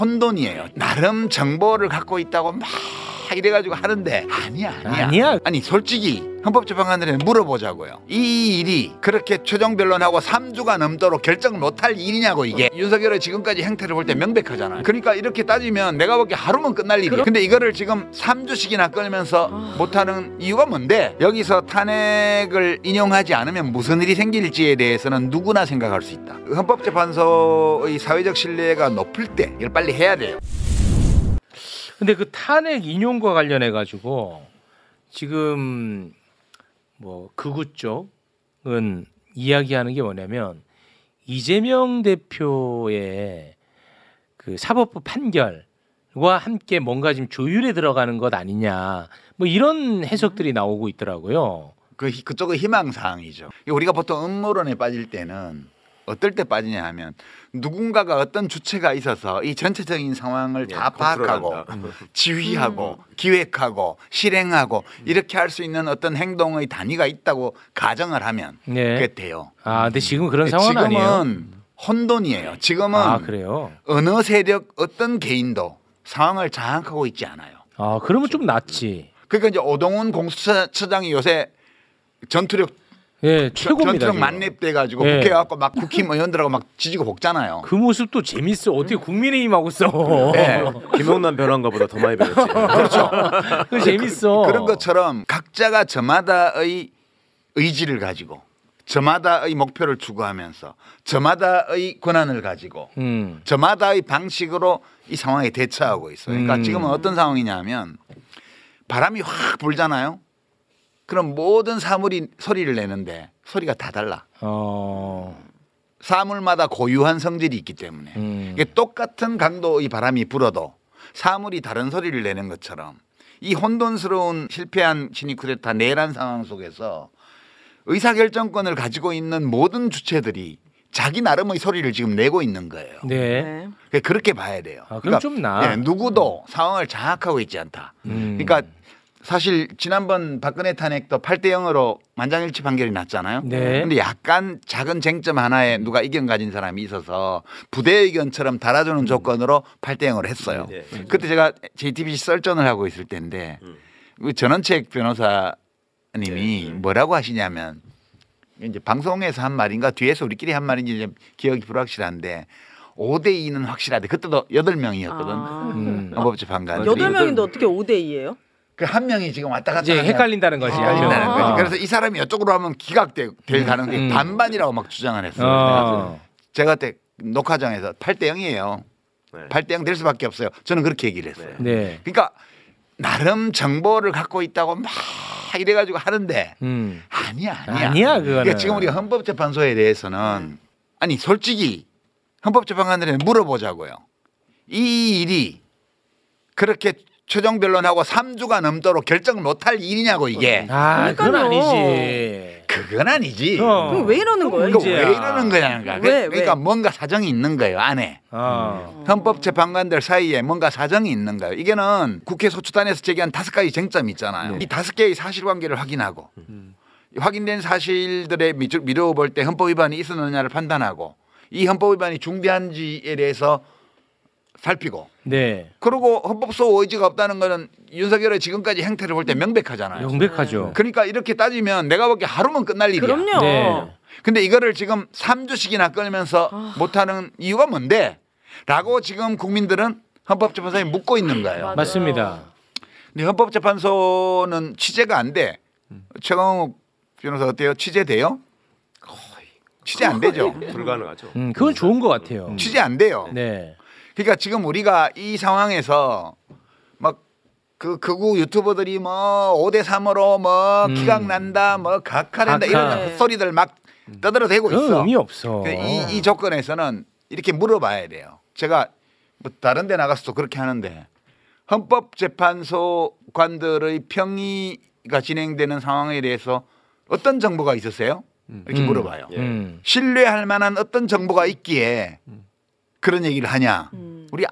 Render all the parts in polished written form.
혼돈이에요. 나름 정보를 갖고 있다고 막 이래가지고 하는데 아니야. 아니 솔직히 헌법재판관들에 물어보자고요. 이 일이 그렇게 최종 변론하고 3주가 넘도록 결정을 못할 일이냐고. 이게 윤석열의 지금까지 행태를 볼 때 명백하잖아요. 그러니까 이렇게 따지면 내가 보기에 하루면 끝날 일이에요. 근데 이거를 지금 3주씩이나 끌면서 못하는 이유가 뭔데, 여기서 탄핵을 인용하지 않으면 무슨 일이 생길지에 대해서는 누구나 생각할 수 있다. 헌법재판소의 사회적 신뢰가 높을 때 이걸 빨리 해야 돼요. 근데 그 탄핵 인용과 관련해 가지고 지금 뭐 극우 쪽은 이야기하는 게 뭐냐면 이재명 대표의 그 사법부 판결과 함께 뭔가 지금 조율에 들어가는 것 아니냐, 뭐 이런 해석들이 나오고 있더라고요. 그쪽은 희망사항이죠. 우리가 보통 음모론에 빠질 때는 어떨 때 빠지냐 하면 누군가가 어떤 주체가 있어서 이 전체적인 상황을 다 파악하고 지휘하고 기획하고 실행하고 이렇게 할 수 있는 어떤 행동의 단위가 있다고 가정을 하면 그게 돼요. 근데 지금 그런 상황은 아니에요. 지금은 혼돈이에요. 지금은 그래요? 어느 세력 어떤 개인도 상황을 장악하고 있지 않아요. 그러면 좀 낫지. 그러니까 이제 오동훈 공수처장이 요새 전투력 최고입니다. 전투력 만렙돼 가지고 국회 가고 막 국힘의원들하고 막 지지고 볶잖아요. 그 모습도 재밌어. 어떻게 국민의힘하고 써? 김용남 변호인가보다 더 많이 배웠지. 그렇죠. 그 재밌어. 그런 것처럼 각자가 저마다의 의지를 가지고 저마다의 목표를 추구하면서 저마다의 권한을 가지고 저마다의 방식으로 이 상황에 대처하고 있어요. 그러니까 지금은 어떤 상황이냐면 바람이 확 불잖아요. 그럼 모든 사물이 소리를 내는데 소리가 다 달라. 사물마다 고유한 성질이 있기 때문에 이게 똑같은 강도의 바람이 불어도 사물이 다른 소리를 내는 것처럼 이 혼돈스러운 실패한 신이 쿠데타 내란 상황 속에서 의사결정권을 가지고 있는 모든 주체들이 자기 나름의 소리를 지금 내고 있는 거예요. 네. 그렇게 봐야 돼요. 그럼 그러니까 좀 나아. 누구도 상황을 장악하고 있지 않다. 그러니까 사실 지난번 박근혜 탄핵도 8대 0으로 만장일치 판결이 났잖아요. 그런데 약간 작은 쟁점 하나에 누가 의견 가진 사람이 있어서 부대 의견처럼 달아주는 조건으로 8대 0으로 했어요. 그때 제가 JTBC 썰전을 하고 있을 때인데 전원책 변호사님이 뭐라고 하시냐면 이제 방송에서 한 말인가 뒤에서 우리끼리 한 말인지 기억이 불확실한데 5대 2는 확실하대. 그때도 8명이었거든. 헌법재판관. 8명인데 어떻게 5대 2예요? 그 한 명이 지금 왔다 갔다 이제 헷갈린다는 거지. 그래서 이 사람이 이쪽으로 하면 기각될 가능성이 반반이라고 막 주장을 했어요. 제가 그때 녹화장에서 8대 0이에요. 8대 0 될 수밖에 없어요. 저는 그렇게 얘기를 했어요. 그러니까 나름 정보를 갖고 있다고 막 이래가지고 하는데 아니야. 그거는. 그러니까 지금 우리가 헌법재판소에 대해서는 아니 솔직히 헌법재판관들에 물어보자고요. 이 일이 그렇게 최종 변론하고 3주가 넘도록 결정을 못할 일이냐고. 이게. 그건 아니지. 그건 아니지. 그럼 왜 이러는 거예요? 왜 이러는 거냐. 그러니까 뭔가 사정이 있는 거예요. 안에. 헌법재판관들 사이에 뭔가 사정이 있는 거예요. 이게는 국회 소추단에서 제기한 5가지 쟁점이 있잖아요. 이 5개의 사실관계를 확인하고 확인된 사실들에 미루어 볼 때 헌법 위반이 있었느냐를 판단하고 이 헌법 위반이 중대한지에 대해서 살피고 그리고 헌법소 의지가 없다는 거는 윤석열의 지금까지 행태를 볼 때 명백하잖아요. 명백하죠. 그러니까 이렇게 따지면 내가 보기에 하루면 끝날 일이야. 그럼요. 근데 이거를 지금 3주씩이나 끌면서 못하는 이유가 뭔데? 라고 지금 국민들은 헌법재판소에 묻고 있는 거예요. 맞습니다. 근데 헌법재판소는 취재가 안 돼. 최강욱 변호사 어때요? 취재돼요? 취재 안 되죠. 불가능하죠. 그건 좋은 것 같아요. 취재 안 돼요. 그러니까 지금 우리가 이 상황에서 막 그 극우 유튜버들이 뭐 5대 3으로 뭐 기각 난다, 뭐 각하된다 이런 소리들 막 떠들어대고 있어. 의미 없어. 이 조건에서는 이렇게 물어봐야 돼요. 제가 뭐 다른 데 나가서도 그렇게 하는데 헌법재판소 관들의 평의가 진행되는 상황에 대해서 어떤 정보가 있으세요? 이렇게 물어봐요. 신뢰할 만한 어떤 정보가 있기에 그런 얘기를 하냐? 우리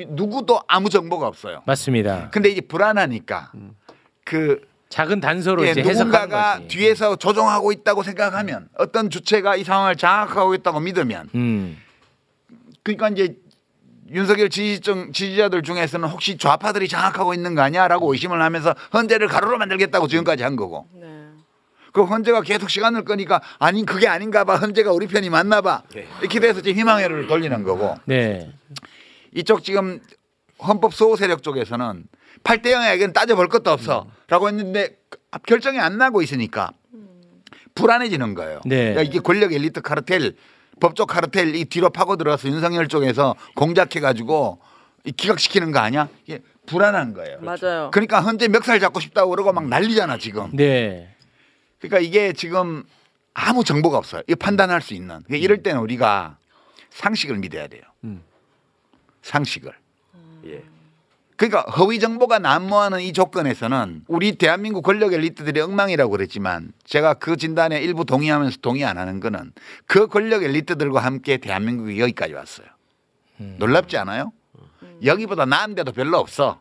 누구도 아무 정보가 없어요. 맞습니다. 근데 이제 불안하니까 그 작은 단서로 이제 누군가가 거지. 뒤에서 조종하고 있다고 생각하면 어떤 주체가 이 상황을 장악하고 있다고 믿으면 그러니까 이제 윤석열 지지자들 중에서는 혹시 좌파들이 장악하고 있는 거 아니야라고 의심을 하면서 헌재를 가로로 만들겠다고 지금까지 한 거고. 네. 그 헌재가 계속 시간을 끄니까 아니 그게 아닌가 봐. 헌재가 우리 편이 맞나 봐. 이렇게 돼서 지금 희망회로를 돌리는 거고. 네. 이쪽 지금 헌법 수호 세력 쪽에서는 8대 0에 이건 따져볼 것도 없어라고 했는데 결정이 안 나고 있으니까 불안해지는 거예요. 네. 그러니까 이게 권력 엘리트 카르텔, 법적 카르텔 이 뒤로 파고들어서 윤석열 쪽에서 공작해가지고 기각시키는 거 아니야? 이게 불안한 거예요. 맞아요. 그러니까 헌재 멱살 잡고 싶다고 그러고 막 난리잖아 지금. 네. 그러니까 이게 지금 아무 정보가 없어요. 이거 판단할 수 있는. 그러니까 이럴 때는 우리가 상식을 믿어야 돼요. 상식을. 예. 그러니까 허위 정보가 난무하는 이 조건에서는 우리 대한민국 권력 엘리트들이 엉망이라고 그랬지만 제가 그 진단에 일부 동의하면서 동의 안 하는 거는 그 권력 엘리트들과 함께 대한민국이 여기까지 왔어요. 놀랍지 않아요? 여기보다 나은 데도 별로 없어.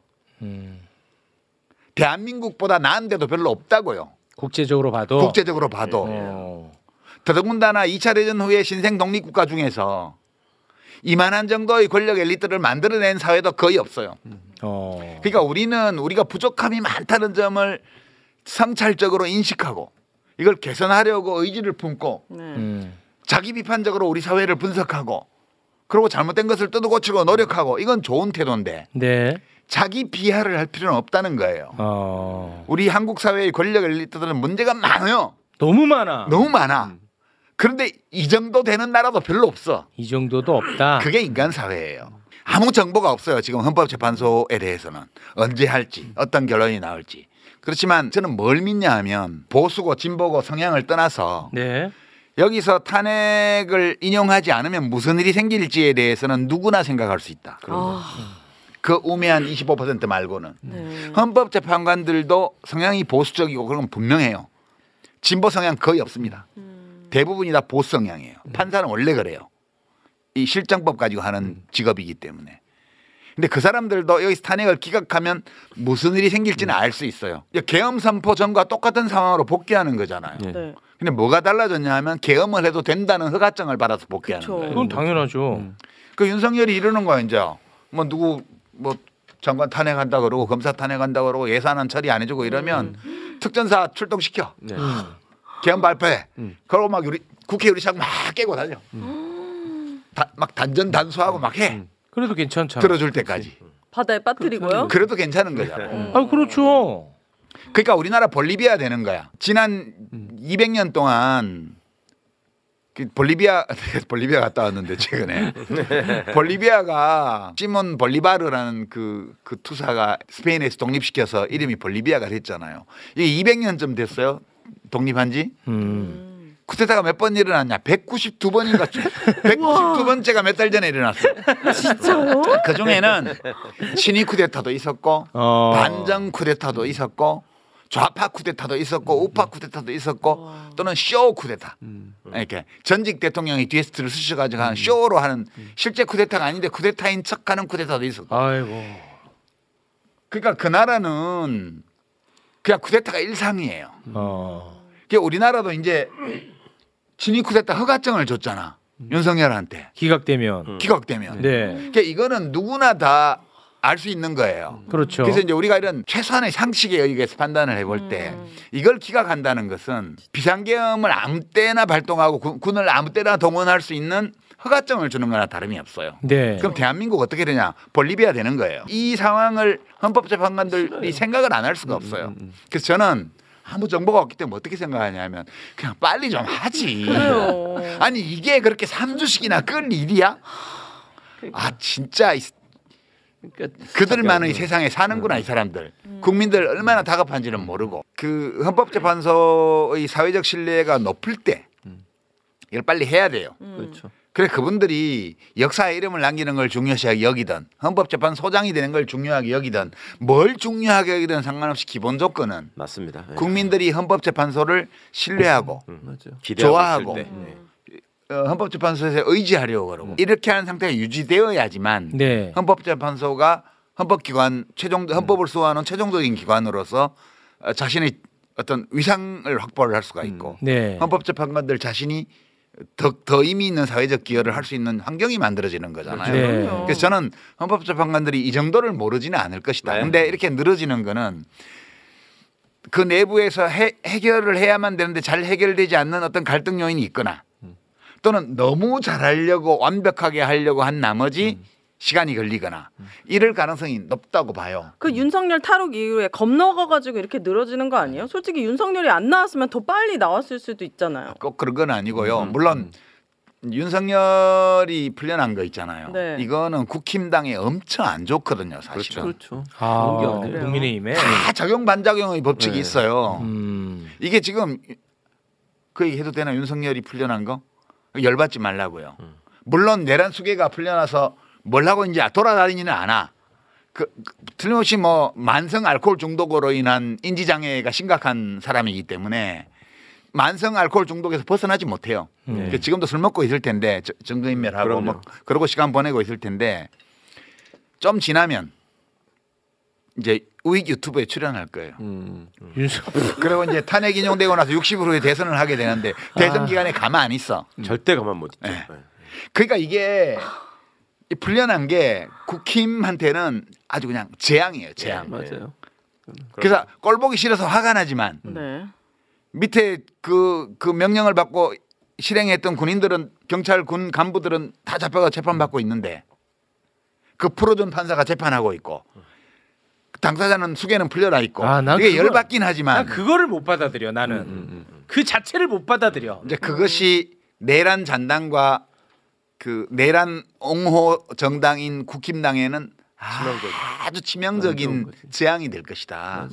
대한민국보다 나은 데도 별로 없다고요. 국제적으로 봐도. 국제적으로 봐도. 더더군다나 2차 대전 후에 신생 독립국가 중에서 이만한 정도의 권력 엘리트를 만들어낸 사회도 거의 없어요. 그러니까 우리가 부족함이 많다는 점을 성찰적으로 인식하고 이걸 개선하려고 의지를 품고 자기 비판적으로 우리 사회를 분석하고 그리고 잘못된 것을 뜯어고치고 노력하고 이건 좋은 태도인데 네. 자기 비하를 할 필요는 없다는 거예요. 우리 한국 사회의 권력 엘리트들은 문제가 많아요. 너무 많아. 너무 많아. 그런데 이 정도 되는 나라도 별로 없어. 이 정도도 없다. 그게 인간 사회예요. 아무 정보가 없어요. 지금 헌법재판소에 대해서는 언제 할지 어떤 결론이 나올지. 그렇지만 저는 뭘 믿냐 하면 보수고 진보고 성향을 떠나서 네. 여기서 탄핵을 인용하지 않으면 무슨 일이 생길지에 대해서는 누구나 생각할 수 있다. 그 우매한 25% 말고는. 네. 헌법재판관들도 성향이 보수적이고 그런 건 분명해요. 진보 성향 거의 없습니다. 대부분이 다 보수 성향이에요. 판사는 원래 그래요. 이 실정법 가지고 하는 직업이기 때문에. 근데 그 사람들도 여기서 탄핵을 기각하면 무슨 일이 생길지는 알 수 있어요. 계엄 선포 전과 똑같은 상황으로 복귀하는 거잖아요. 네. 근데 뭐가 달라졌냐 하면 계엄을 해도 된다는 허가증을 받아서 복귀하는 그쵸. 거예요. 그건 당연하죠. 그 윤석열이 이러는 거야 이제. 뭐 누구 뭐 장관 탄핵한다 그러고 검사 탄핵한다 그러고 예산안 처리 안 해주고 이러면 특전사 출동시켜. 네. 계엄 발표해. 그러고 막 국회 유리창 막 깨고 다녀. 막 단전 단수하고 막 해. 그래도 괜찮잖아. 들어줄 때까지. 바다에 빠뜨리고요. 그래도 괜찮은 거잖아. 아, 그렇죠. 그러니까 우리나라 볼리비아 되는 거야. 지난 200년 동안 볼리비아 갔다 왔는데 최근에 볼리비아가 시몬 볼리바르라는 그 투사가 스페인에서 독립시켜서 이름이 볼리비아가 됐잖아요. 이게 200년쯤 됐어요. 독립한 지. 쿠데타가 몇 번 일어났냐? 192번인가 192번째가 몇 달 전에 일어났어요. 진짜요? 그 중에는 친위 쿠데타도 있었고 반정 쿠데타도 있었고 좌파 쿠데타도 있었고 우파 쿠데타도 있었고 또는 쇼 쿠데타. 이렇게 전직 대통령이 뒤에서 들을 쓰셔가지고 하는 쇼로 하는 실제 쿠데타가 아닌데 쿠데타인 척하는 쿠데타도 있었고. 아이고. 그러니까 그 나라는 그냥 쿠데타가 일상이에요. 그러니까 우리나라도 이제 친위 쿠데타 허가증을 줬잖아. 윤석열한테. 기각되면. 기각되면. 네. 그러니까 이거는 누구나 다 알 수 있는 거예요. 그렇죠. 그래서 이제 우리가 이런 최소한의 상식에 의해서 판단을 해볼 때 이걸 기각한다는 것은 비상계엄을 아무 때나 발동하고 군을 아무 때나 동원할 수 있는 허가증을 주는 거나 다름이 없어요. 네. 그럼 대한민국 어떻게 되냐? 볼리비아 되는 거예요. 이 상황을 헌법재판관들이 생각을 안 할 수가 없어요. 그래서 저는 아무 정보가 없기 때문에 어떻게 생각하냐면 그냥 빨리 좀 하지. 그래요. 아니 이게 그렇게 3주씩이나 끌 일이야? 아 진짜 그들만의 세상에 사는구나 이 사람들. 국민들 얼마나 다급한지는 모르고. 그 헌법재판소의 사회적 신뢰가 높을 때 이걸 빨리 해야 돼요. 그렇죠. 그래 그분들이 역사에 이름을 남기는 걸 중요시 여기든 헌법재판소장이 되는 걸 중요하게 여기든 뭘 중요하게 여기든 상관없이 기본 조건은 맞습니다. 네. 국민들이 헌법재판소를 신뢰하고 맞죠. 좋아하고 있을 때. 네. 헌법재판소에서 의지하려고 그러고 이렇게 하는 상태가 유지되어야지만 네. 헌법재판소가 헌법기관 헌법을 수호하는 최종적인 기관으로서 자신의 어떤 위상을 확보를 할 수가 있고 네. 헌법재판관들 자신이 더 의미 있는 사회적 기여를 할 수 있는 환경이 만들어지는 거잖아요. 네. 그래서 저는 헌법재판관들이 이 정도를 모르지는 않을 것이다. 네. 근데 이렇게 늘어지는 거는 그 내부에서 해결을 해야만 되는데 잘 해결되지 않는 어떤 갈등 요인이 있거나 또는 너무 잘하려고 완벽하게 하려고 한 나머지 시간이 걸리거나 이럴 가능성이 높다고 봐요. 그 윤석열 탈옥 이후에 겁먹어가지고 이렇게 늘어지는 거 아니에요? 솔직히 윤석열이 안 나왔으면 더 빨리 나왔을 수도 있잖아요. 꼭 그런 건 아니고요. 물론 윤석열이 풀려난 거 있잖아요. 네. 이거는 국힘당에 엄청 안 좋거든요, 사실은. 그렇죠. 아, 그래요. 국민의힘에. 다 적용 반작용의 법칙이 네. 있어요. 이게 지금 그 얘기 해도 되나? 윤석열이 풀려난 거 열받지 말라고요. 물론 내란 수계가 풀려나서 뭘 하고 이제 돌아다니지는 않아. 틀림없이 뭐 만성 알코올 중독으로 인한 인지 장애가 심각한 사람이기 때문에 만성 알코올 중독에서 벗어나지 못해요. 지금도 술 먹고 있을 텐데 정근인멸하고 뭐 그러고 시간 보내고 있을 텐데 좀 지나면 이제 우익 유튜브에 출연할 거예요. 그리고 이제 탄핵 인용되고 나서 60일 후에 대선을 하게 되는데 대선 기간에 가만 안 있어. 절대 가만 못 있죠. 네. 그러니까 이게 풀려난 게 국힘한테는 아주 그냥 재앙이에요. 재앙. 맞아요. 그래서 꼴 보기 싫어서 화가 나지만 네. 밑에 그 명령을 받고 실행했던 군인들은 경찰 군 간부들은 다 잡혀가 재판받고 있는데 그 풀어준 판사가 재판하고 있고 당사자는 수개는 풀려나 있고 이게 열받긴 하지만 난 그거를 못 받아들여. 나는 그 자체를 못 받아들여. 이제 그것이 내란 잔당과 그 내란 옹호 정당인 국힘당에는 아주 치명적인 재앙이 될 것이다.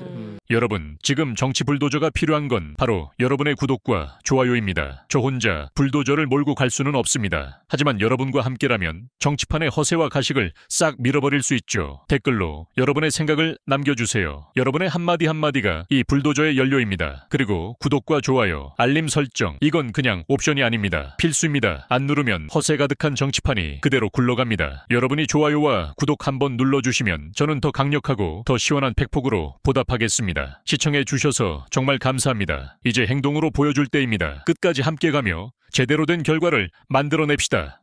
여러분, 지금 정치 불도저가 필요한 건 바로 여러분의 구독과 좋아요입니다. 저 혼자 불도저를 몰고 갈 수는 없습니다. 하지만 여러분과 함께라면 정치판의 허세와 가식을 싹 밀어버릴 수 있죠. 댓글로 여러분의 생각을 남겨주세요. 여러분의 한마디 한마디가 이 불도저의 연료입니다. 그리고 구독과 좋아요, 알림 설정, 이건 그냥 옵션이 아닙니다. 필수입니다. 안 누르면 허세 가득한 정치판이 그대로 굴러갑니다. 여러분이 좋아요와 구독 한번 눌러주시면 저는 더 강력하고 더 시원한 팩폭으로 보답하겠습니다. 시청해 주셔서 정말 감사합니다. 이제 행동으로 보여줄 때입니다. 끝까지 함께 가며 제대로 된 결과를 만들어냅시다.